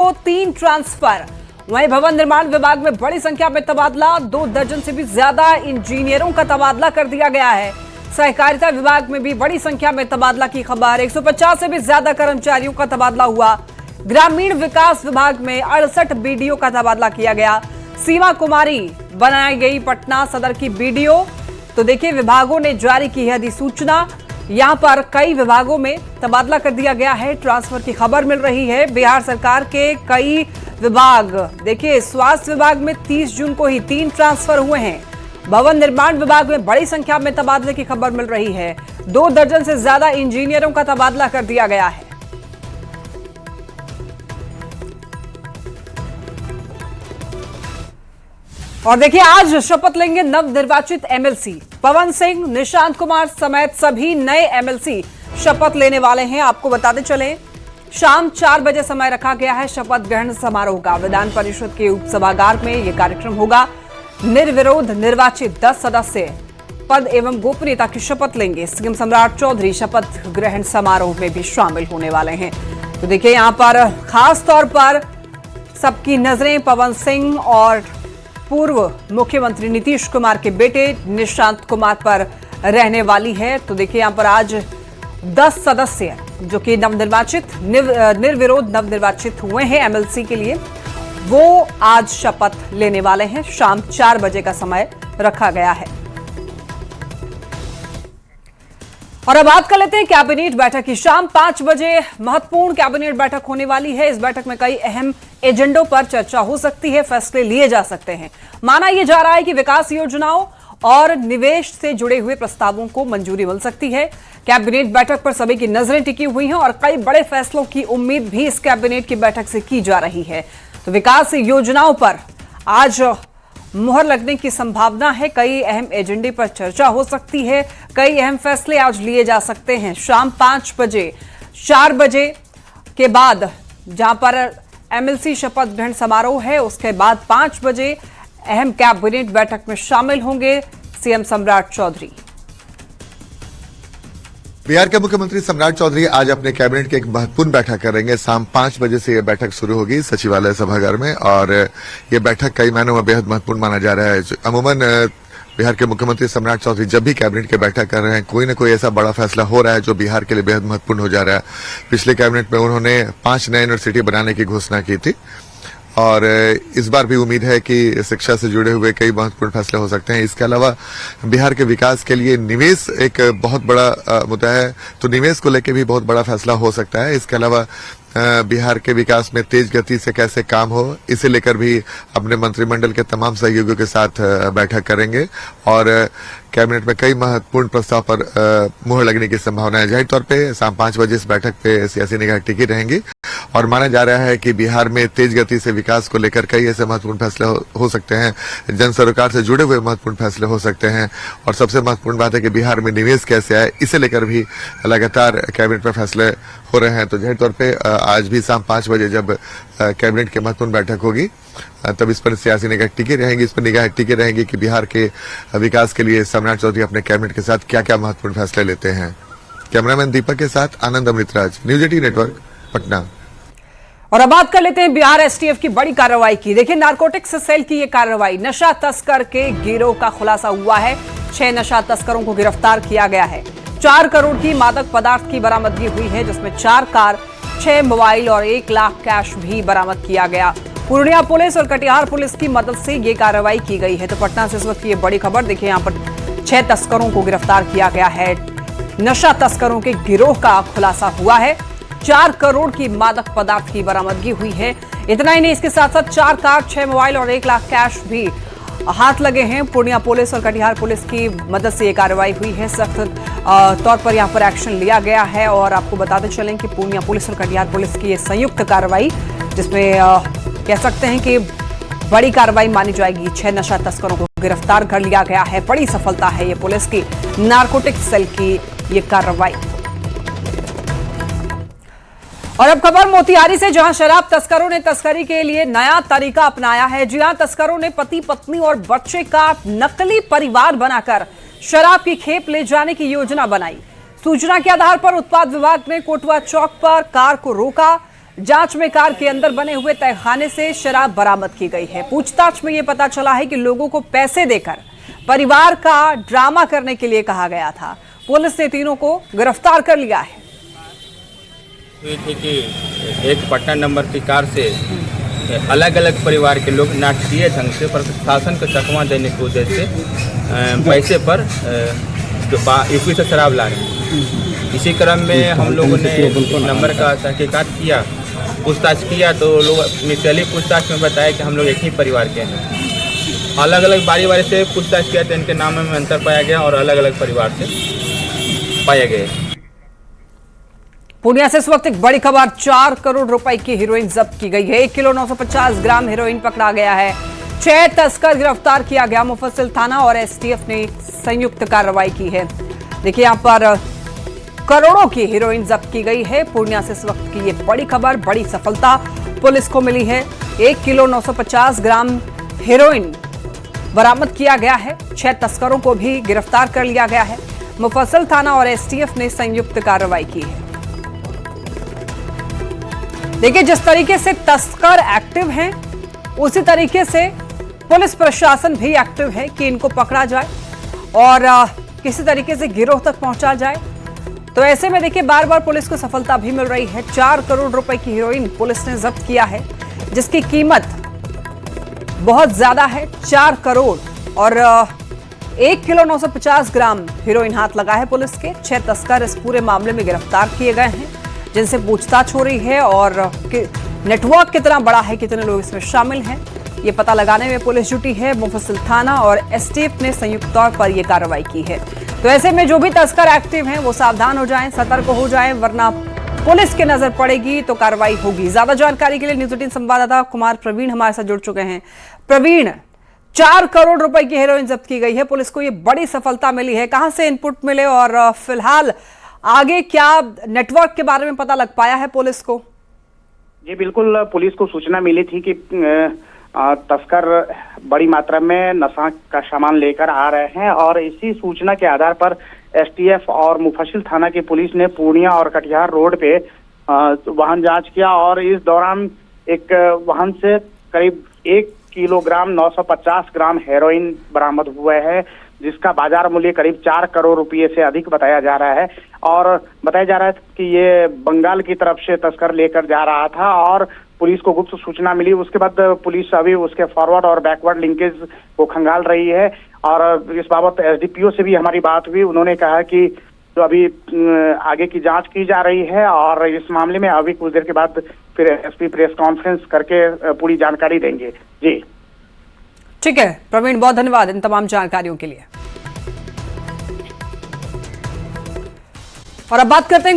को 3 ट्रांसफर। वहीं भवन निर्माण विभाग में बड़ी संख्या में तबादला, 2 दर्जन से भी ज्यादा इंजीनियरों का तबादला कर दिया गया है। सहकारिता विभाग में भी बड़ी संख्या में तबादला की खबर, 150 से भी ज्यादा कर्मचारियों का तबादला हुआ। ग्रामीण विकास विभाग में 68 बीडीओ का तबादला किया गया। सीमा कुमारी बनाई गई पटना सदर की बीडीओ। तो देखिए, विभागों ने जारी की है अधिसूचना। यहां पर कई विभागों में तबादला कर दिया गया है, ट्रांसफर की खबर मिल रही है। बिहार सरकार के कई विभाग, देखिए स्वास्थ्य विभाग में 30 जून को ही 3 ट्रांसफर हुए हैं। भवन निर्माण विभाग में बड़ी संख्या में तबादले की खबर मिल रही है। 2 दर्जन से ज्यादा इंजीनियरों का तबादला कर दिया गया है। और देखिए, आज शपथ लेंगे नवनिर्वाचित एमएलसी। पवन सिंह, निशांत कुमार समेत सभी नए एमएलसी शपथ लेने वाले हैं। आपको बताते चलें, शाम 4 बजे समय रखा गया है शपथ ग्रहण समारोह का। विधान परिषद के उप सभागार में यह कार्यक्रम होगा। निर्विरोध निर्वाचित 10 सदस्य पद एवं गोपनीयता की शपथ लेंगे। सीएम सम्राट चौधरी शपथ ग्रहण समारोह में भी शामिल होने वाले हैं। तो देखिए, यहां पर खास तौर पर सबकी नजरें पवन सिंह और पूर्व मुख्यमंत्री नीतीश कुमार के बेटे निशांत कुमार पर रहने वाली है। तो देखिए, यहां पर आज 10 सदस्य जो कि निर्विरोध नवनिर्वाचित हुए हैं एमएलसी के लिए, वो आज शपथ लेने वाले हैं। शाम 4 बजे का समय रखा गया है। और अब बात कर लेते हैं कैबिनेट बैठक की। शाम 5 बजे महत्वपूर्ण कैबिनेट बैठक होने वाली है। इस बैठक में कई अहम एजेंडों पर चर्चा हो सकती है, फैसले लिए जा सकते हैं। माना यह जा रहा है कि विकास योजनाओं और निवेश से जुड़े हुए प्रस्तावों को मंजूरी मिल सकती है। कैबिनेट बैठक पर सभी की नजरें टिकी हुई हैं और कई बड़े फैसलों की उम्मीद भी इस कैबिनेट की बैठक से की जा रही है। तो विकास योजनाओं पर आज मुहर लगने की संभावना है। कई अहम एजेंडे पर चर्चा हो सकती है, कई अहम फैसले आज लिए जा सकते हैं। शाम 5 बजे, 4 बजे के बाद जहां पर एमएलसी शपथ ग्रहण समारोह है, उसके बाद 5 बजे अहम कैबिनेट बैठक में शामिल होंगे सीएम सम्राट चौधरी। बिहार के मुख्यमंत्री सम्राट चौधरी आज अपने कैबिनेट की एक महत्वपूर्ण बैठक करेंगे। शाम 5 बजे से यह बैठक शुरू होगी सचिवालय सभागार में, और यह बैठक कई मायनों में बेहद महत्वपूर्ण माना जा रहा है। अमूमन बिहार के मुख्यमंत्री सम्राट चौधरी जब भी कैबिनेट की बैठक कर रहे हैं, कोई न कोई ऐसा बड़ा फैसला हो रहा है जो बिहार के लिए बेहद महत्वपूर्ण हो जा रहा है। पिछले कैबिनेट में उन्होंने 5 नए यूनिवर्सिटी बनाने की घोषणा की थी, और इस बार भी उम्मीद है कि शिक्षा से जुड़े हुए कई महत्वपूर्ण फैसले हो सकते हैं। इसके अलावा बिहार के विकास के लिए निवेश एक बहुत बड़ा मुद्दा है, तो निवेश को लेकर भी बहुत बड़ा फैसला हो सकता है। इसके अलावा बिहार के विकास में तेज गति से कैसे काम हो, इसे लेकर भी अपने मंत्रिमंडल के तमाम सहयोगियों के साथ बैठक करेंगे, और कैबिनेट में कई महत्वपूर्ण प्रस्ताव पर मुहर लगने की संभावना है। जाहिर तौर पे शाम 5 बजे इस बैठक पे सियासी निगाह टिकी रहेंगी, और माना जा रहा है कि बिहार में तेज गति से विकास को लेकर कई ऐसे महत्वपूर्ण फैसले हो सकते हैं। जन सरोकार से जुड़े हुए महत्वपूर्ण फैसले हो सकते हैं, और सबसे महत्वपूर्ण बात है कि बिहार में निवेश कैसे आए, इसे लेकर भी लगातार कैबिनेट में फैसले हो रहे हैं। तो जाहिर तौर पे आज भी शाम 5 बजे जब कैबिनेट की महत्वपूर्ण बैठक होगी, तब इस पर सियासी निगाह टिकी रहेंगी। इस पर निगाह टिकी रहेंगी कि बिहार के विकास के लिए सम्राट चौधरी अपने कैबिनेट के साथ क्या क्या महत्वपूर्ण फैसले लेते हैं। कैमरामैन दीपक के साथ आनंद अमृतराज, न्यूज 18 नेटवर्क, पटना। और अब बात कर लेते हैं बिहार एसटीएफ की बड़ी कार्रवाई की। देखिए, नारकोटिक्स सेल की यह कार्रवाई, नशा तस्कर के गिरोह का खुलासा हुआ है। 6 नशा तस्करों को गिरफ्तार किया गया है। 4 करोड़ की मादक पदार्थ की बरामदगी हुई है, जिसमें 4 कार, 6 मोबाइल और 1 लाख कैश भी बरामद किया गया। पूर्णिया पुलिस और कटिहार पुलिस की मदद से ये कार्रवाई की गई है। तो पटना से इस वक्त की ये बड़ी खबर, देखिए यहाँ पर 6 तस्करों को गिरफ्तार किया गया है। नशा तस्करों के गिरोह का खुलासा हुआ है। 4 करोड़ की मादक पदार्थ की बरामदगी हुई है। इतना ही नहीं, इसके साथ साथ 4 कार, 6 मोबाइल और 1 लाख कैश भी हाथ लगे हैं। पूर्णिया पुलिस और कटिहार पुलिस की मदद से ये कार्रवाई हुई है। सख्त तौर पर यहां पर एक्शन लिया गया है, और आपको बताते चलें कि पूर्णिया पुलिस और कटिहार पुलिस की ये संयुक्त कार्रवाई, जिसमें कह सकते हैं कि बड़ी कार्रवाई मानी जाएगी। 6 नशा तस्करों को गिरफ्तार कर लिया गया है। बड़ी सफलता है ये पुलिस की, नारकोटिक्स सेल की ये कार्रवाई। और अब खबर मोतिहारी से, जहां शराब तस्करों ने तस्करी के लिए नया तरीका अपनाया है। जी हां, तस्करों ने पति पत्नी और बच्चे का नकली परिवार बनाकर शराब की खेप ले जाने की योजना बनाई। सूचना के आधार पर उत्पाद विभाग ने कोटवा चौक पर कार को रोका। जांच में कार के अंदर बने हुए तहखाने से शराब बरामद की गई है। पूछताछ में यह पता चला है कि लोगों को पैसे देकर परिवार का ड्रामा करने के लिए कहा गया था। पुलिस ने तीनों को गिरफ्तार कर लिया है। हुई थी कि एक पटना नंबर की कार से अलग अलग परिवार के लोग नाटकीय ढंग से प्रशासन को चकमा देने के उद्देश्य से पैसे पर यूपी से शराब ला रहे हैं। इसी क्रम में हम लोगों ने नंबर का तहकीकात किया, पूछताछ किया तो लोग इनिशियली पूछताछ में बताया कि हम लोग एक ही परिवार के हैं। अलग अलग बारी से पूछताछ किया तो इनके नाम में अंतर पाया गया और अलग अलग परिवार से पाए गए। पूर्णिया से इस वक्त एक बड़ी खबर, 4 करोड़ रुपए की हीरोइन जब्त की गई है। 1 किलो 950 ग्राम हीरोइन पकड़ा गया है। 6 तस्कर गिरफ्तार किया गया। मुफस्सिल थाना और एसटीएफ ने संयुक्त कार्रवाई की है। देखिए यहां पर करोड़ों की हीरोइन जब्त की गई है। पूर्णिया से इस वक्त की ये बड़ी खबर, बड़ी सफलता पुलिस को मिली है। 1 किलो 950 ग्राम हीरोइन बरामद किया गया है। 6 तस्करों को भी गिरफ्तार कर लिया गया है। मुफस्सिल थाना और एसटीएफ ने संयुक्त कार्रवाई की है। देखिए जिस तरीके से तस्कर एक्टिव हैं, उसी तरीके से पुलिस प्रशासन भी एक्टिव है कि इनको पकड़ा जाए और किसी तरीके से गिरोह तक पहुंचा जाए। तो ऐसे में देखिए बार बार पुलिस को सफलता भी मिल रही है। 4 करोड़ रुपए की हीरोइन पुलिस ने जब्त किया है, जिसकी कीमत बहुत ज्यादा है, 4 करोड़ और 1 किलो 950 ग्राम हीरोइन हाथ लगा है पुलिस के। 6 तस्कर इस पूरे मामले में गिरफ्तार किए गए हैं, जिनसे पूछताछ हो रही है और नेटवर्क कितना बड़ा है, कितने लोग इसमें शामिल हैं, ये पता लगाने में पुलिस जुटी है। मुफस्सिल थाना और एसटीएफ ने संयुक्त तौर पर यह कार्रवाई की है। तो ऐसे में जो भी तस्कर एक्टिव हैं वो सावधान हो जाएं, सतर्क हो जाएं, वरना पुलिस की नजर पड़ेगी तो कार्रवाई होगी। ज्यादा जानकारी के लिए न्यूज़ 18 संवाददाता कुमार प्रवीण हमारे साथ जुड़ चुके हैं। प्रवीण, 4 करोड़ रुपए की हेरोइन जब्त की गई है, पुलिस को ये बड़ी सफलता मिली है। कहां से इनपुट मिले और फिलहाल आगे क्या नेटवर्क के बारे में पता लग पाया है पुलिस को? जी बिल्कुल, पुलिस को सूचना मिली थी कि तस्कर बड़ी मात्रा में नशा का सामान लेकर आ रहे हैं और इसी सूचना के आधार पर एसटीएफ और मुफस्सिल थाना की पुलिस ने पूर्णिया और कटिहार रोड पे वाहन जांच किया और इस दौरान एक वाहन से करीब 1 किलोग्राम 950 ग्राम हेरोइन बरामद हुआ है, जिसका बाजार मूल्य करीब 4 करोड़ रुपए से अधिक बताया जा रहा है। और बताया जा रहा है कि ये बंगाल की तरफ से तस्कर लेकर जा रहा था और पुलिस को गुप्त सूचना मिली। उसके बाद पुलिस अभी उसके फॉरवर्ड और बैकवर्ड लिंकेज को खंगाल रही है और इस बाबत एसडीपीओ से भी हमारी बात हुई। उन्होंने कहा कि जो अभी आगे की जांच की जा रही है और इस मामले में अभी कुछ देर के बाद फिर एसपी प्रेस कॉन्फ्रेंस करके पूरी जानकारी देंगे। जी ठीक है प्रवीण, बहुत धन्यवाद इन तमाम जानकारियों के लिए। और अब बात करते हैं